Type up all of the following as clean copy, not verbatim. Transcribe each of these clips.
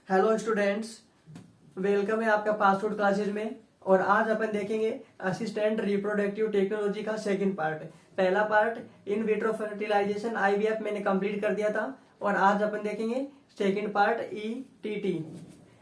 Hello students, welcome है आपका fast food classes में। और आज अपन देखेंगे असिस्टेंट रिप्रोडक्टिव टेक्नोलॉजी का सेकंड पार्ट। पहला part in vitro fertilization IVF मैंने कंप्लीट कर दिया था और आज अपन देखेंगे second part ETT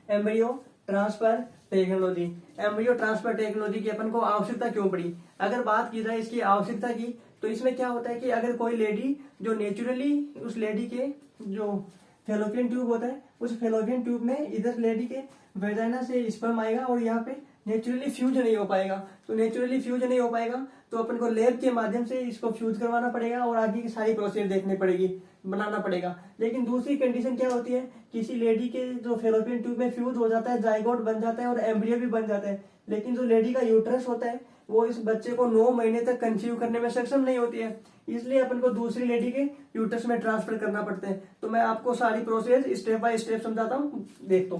embryo transfer technology. Embryo transfer technology की अपन को आवश्यकता क्यों पड़ी? अगर बात की जाए इसकी आवश्यकता की तो इसमें क्या होता है कि अगर कोई लेडी जो नेचुरली उस लेडी के जो फेलोपियन ट्यूब होता है उस फेलोपियन ट्यूब में इधर लेडी के वेजाइना से स्पर्म आएगा और यहाँ पे नेचुरली फ्यूज नहीं हो पाएगा। तो नेचुरली फ्यूज नहीं हो पाएगा तो अपन को लैब के माध्यम से इसको फ्यूज करवाना पड़ेगा और आगे की सारी प्रोसेस देखनी पड़ेगी, बनाना पड़ेगा। लेकिन दूसरी कंडीशन क्या होती है, किसी लेडी के जो फेलोपियन ट्यूब में फ्यूज हो जाता है, जाइगोट बन जाता है और एम्ब्रियो भी बन जाता है, लेकिन जो लेडी का यूट्रस होता है वो इस बच्चे को 9 महीने तक कंसीव करने में सक्षम नहीं होती है। इसलिए अपन को दूसरी लेडी के यूट्रस में ट्रांसफर करना पड़ता है। तो मैं आपको सारी प्रोसेस स्टेप बाय स्टेप समझाता हूँ, देख दो।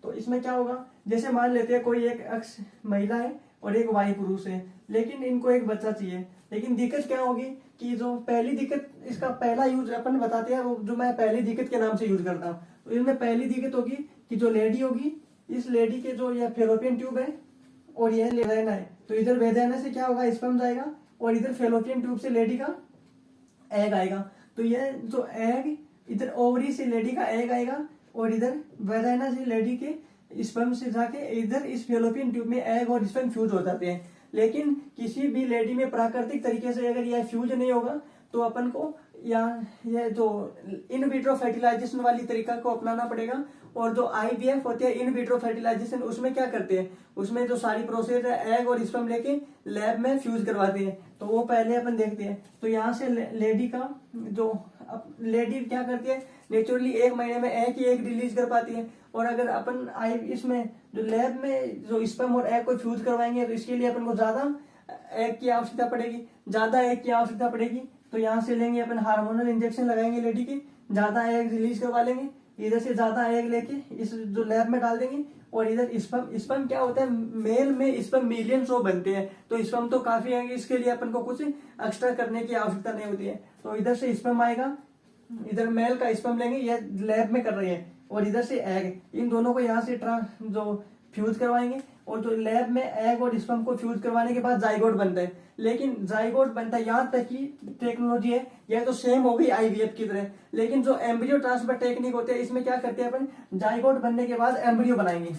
तो इसमें क्या होगा, जैसे मान लेते हैं कोई एक एक्स महिला है और एक वाई पुरुष है, लेकिन इनको एक बच्चा चाहिए। लेकिन दिक्कत क्या होगी कि जो पहली दिक्कत, इसका पहला यूज अपन बताते हैं वो जो मैं पहली दिक्कत के नाम से यूज करता हूँ। तो इसमें पहली दिक्कत होगी कि जो लेडी होगी, इस लेडी के जो यह फेलोपियन ट्यूब है और यह वेजाइना है, तो इधर वेजाइना से क्या होगा, स्पर्म जाएगा और इधर फेलोपियन ट्यूब से लेडी का एग आएगा। तो यह जो एग इधर ओवरी से लेडी का एग आएगा और इधर वेजाइना से लेडी के स्पर्म से जाके इधर इस फेलोपियन ट्यूब में एग और स्पर्म फ्यूज हो जाते हैं। लेकिन किसी भी लेडी में प्राकृतिक तरीके से अगर यह फ्यूज नहीं होगा तो अपन को या यह जो इन विट्रो फर्टिलाइजेशन वाली तरीका को अपनाना पड़ेगा। और जो आईवीएफ होती है इन विट्रो फर्टिलाइजेशन, उसमें क्या करते हैं, उसमें जो सारी प्रोसेस है एग और स्पर्म लेके लैब में फ्यूज करवाते हैं। तो वो पहले अपन देखते हैं। तो यहाँ से लेडी का जो लेडी क्या करती है, नेचुरली 1 महीने में एग ही एग रिलीज कर पाती है। और अगर अपन इसमें जो लैब में जो स्पर्म और एग को फ्यूज करवाएंगे तो इसके लिए अपन को ज्यादा एग की आवश्यकता पड़ेगी, ज्यादा एग की आवश्यकता पड़ेगी। तो यहाँ से लेंगे अपन हार्मोनल इंजेक्शन लगाएंगे लेडी की, ज्यादा एग रिलीज करवा लेंगे, इधर से ज्यादा एग लेके इस जो लैब में डाल देंगे। और इधर स्पर्म क्या होता है, मेल में स्पर्म मिलियंस ऑफ बनते हैं, तो स्पर्म तो काफी है, इसके लिए अपन को कुछ एक्स्ट्रा करने की आवश्यकता नहीं होती है। तो इधर से स्पर्म आएगा, इधर मेल का स्पर्म लेंगे, यह लैब में कर रही है, और इधर से एग, इन दोनों को यहाँ से जो फ्यूज करवाएंगे। और जो लैब में एग और स्पर्म को फ्यूज करवाने के बाद जाइगोट बनता है। लेकिन जाइगोट बनता है, यहाँ तक की टेक्नोलॉजी है, यह तो सेम हो गई आईवीएफ की तरह। लेकिन जो एम्ब्रियो ट्रांसफर टेक्निक होते हैं, इसमें क्या करते हैं अपन, जाइगोट बनने के बाद एम्ब्रियो बनाएंगे।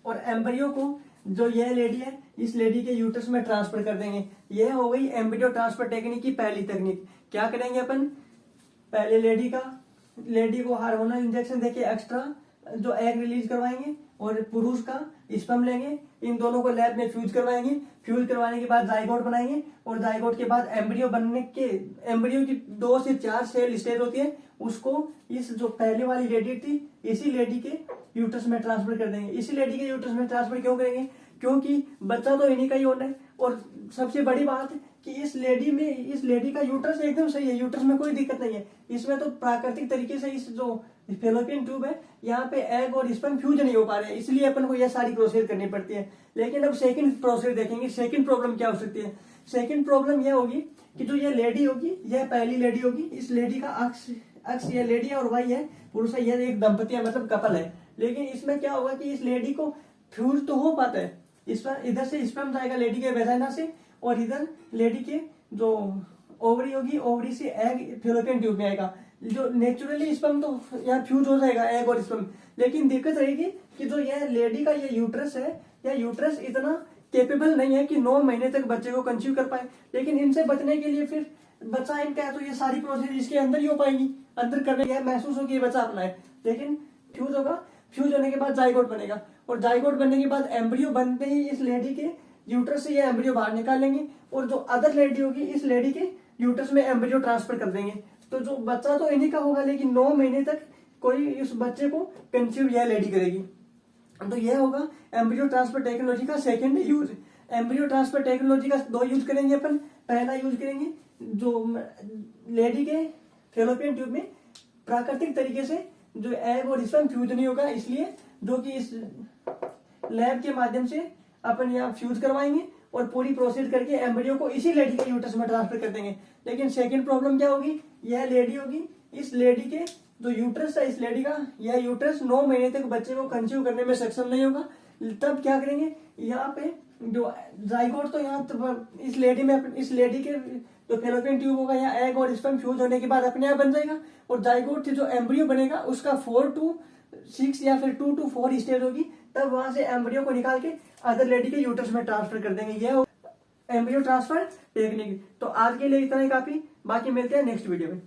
और एम्ब्रियो को जो यह लेडी है इस लेडी के यूट्रस में ट्रांसफर कर देंगे। यह हो गई एम्ब्रियो ट्रांसफर टेक्निक की पहली तकनीक। क्या करेंगे अपन, पहले लेडी को हार्मोनल इंजेक्शन देके एक्स्ट्रा जो एग रिलीज करवाएंगे और पुरुष का स्पर्म लेंगे, इन दोनों को लैब में फ्यूज करवाएंगे। फ्यूज करवाने के बाद जाइगोट बनाएंगे और जाइगोट के बाद एम्ब्रियो बनने के, एम्ब्रियो की 2 से 4 सेल स्टेज होती है, उसको इस जो पहले वाली लेडी थी इसी लेडी के यूट्रस में ट्रांसफर कर देंगे। इसी लेडी के यूट्रस में ट्रांसफर क्यों करेंगे, क्योंकि बच्चा तो इन्हीं का ही होना है। और सबसे बड़ी बात कि इस लेडी का यूट्रस एकदम सही है, यूट्रस में कोई दिक्कत नहीं है। इसमें तो प्राकृतिक तरीके से इस जो फेलोपियन ट्यूब है यहाँ पे एग और स्पर्म फ्यूज नहीं हो पा रहे हैं, इसलिए अपन को यह सारी प्रोसेस करनी पड़ती है। लेकिन अब सेकंड प्रोसेस देखेंगे, सेकंड प्रॉब्लम क्या हो सकती है। सेकंड प्रॉब्लम यह होगी कि जो ये लेडी होगी, यह पहली लेडी होगी, इस लेडी का अक्ष यह लेडी है और वाई है पुरुष है, यह एक दंपति है, मतलब कपल है। लेकिन इसमें क्या होगा कि इस लेडी को फ्यूज तो हो पाता है, इधर से स्पर्म जाएगा लेडी के वेजाइना से और इधर लेडी के जो ओवरी होगी, ओवरी से एग फेलोपियन ट्यूब में आएगा। जो नेचुरली स्पर्म तो यहाँ फ्यूज हो जाएगा एग और स्पर्म। लेकिन दिक्कत रहेगी कि जो यह लेडी का ये यूट्रस है, यह यूट्रस इतना केपेबल नहीं है कि 9 महीने तक बच्चे को कंसीव कर पाए। लेकिन इनसे बचने के लिए फिर बच्चा इनका है तो ये सारी प्रोसेस इसके अंदर ही हो पाएगी, अंदर करने के महसूस हो कि ये बच्चा अपना है। लेकिन फ्यूज होगा, फ्यूज होने के बाद जाइगोट बनेगा और जाइगोट बनने के बाद एम्ब्रियो बनते ही इस लेडी के यूट्रस से ये एम्ब्रियो बाहर निकालेंगे और जो अदर लेडी होगी इस लेडी के यूट्रस में एम्ब्रियो ट्रांसफर कर देंगे। तो जो बच्चा तो इन्हीं का होगा, लेकिन 9 महीने तक कोई इस बच्चे को कंसीव यह लेडी करेगी। तो यह होगा एम्ब्रियो ट्रांसफर टेक्नोलॉजी का second use. Embryo transfer technology का 2 यूज करेंगे अपन। पहला यूज करेंगे जो लेडी के फेलोपियन ट्यूब में प्राकृतिक तरीके से जो एग और स्पर्म फ्यूज नहीं होगा, इसलिए जो कि इस लैब के माध्यम से अपन यहाँ फ्यूज करवाएंगे और पूरी प्रोसेस करके एम्ब्रियो को इसी लेडी के यूट्रस में ट्रांसफर कर देंगे। लेकिन सेकंड प्रॉब्लम क्या होगी, यह लेडी होगी, इस लेडी के जो यूट्रस है, इस लेडी का यह यूट्रस 9 महीने तक बच्चे को कंसीव करने में सक्षम नहीं होगा। तब क्या करेंगे, यहाँ पे जो जाइगोट तो यहाँ तो इस लेडी में, इस लेडी के जो फैलोपियन ट्यूब होगा या एग और स्पर्म फ्यूज होने के बाद अपने आप बन जाएगा, और जाइगोट से जो एम्ब्रियो बनेगा उसका 4 to 6 या फिर 2 to 4 स्टेज होगी। तब वहां से एम्ब्रियो को निकाल के अदर लेडी के यूट्रस में ट्रांसफर कर देंगे। यह एम्ब्रियो ट्रांसफर टेक्निक। तो आज के लिए इतना ही काफी, बाकी मिलते हैं नेक्स्ट वीडियो में।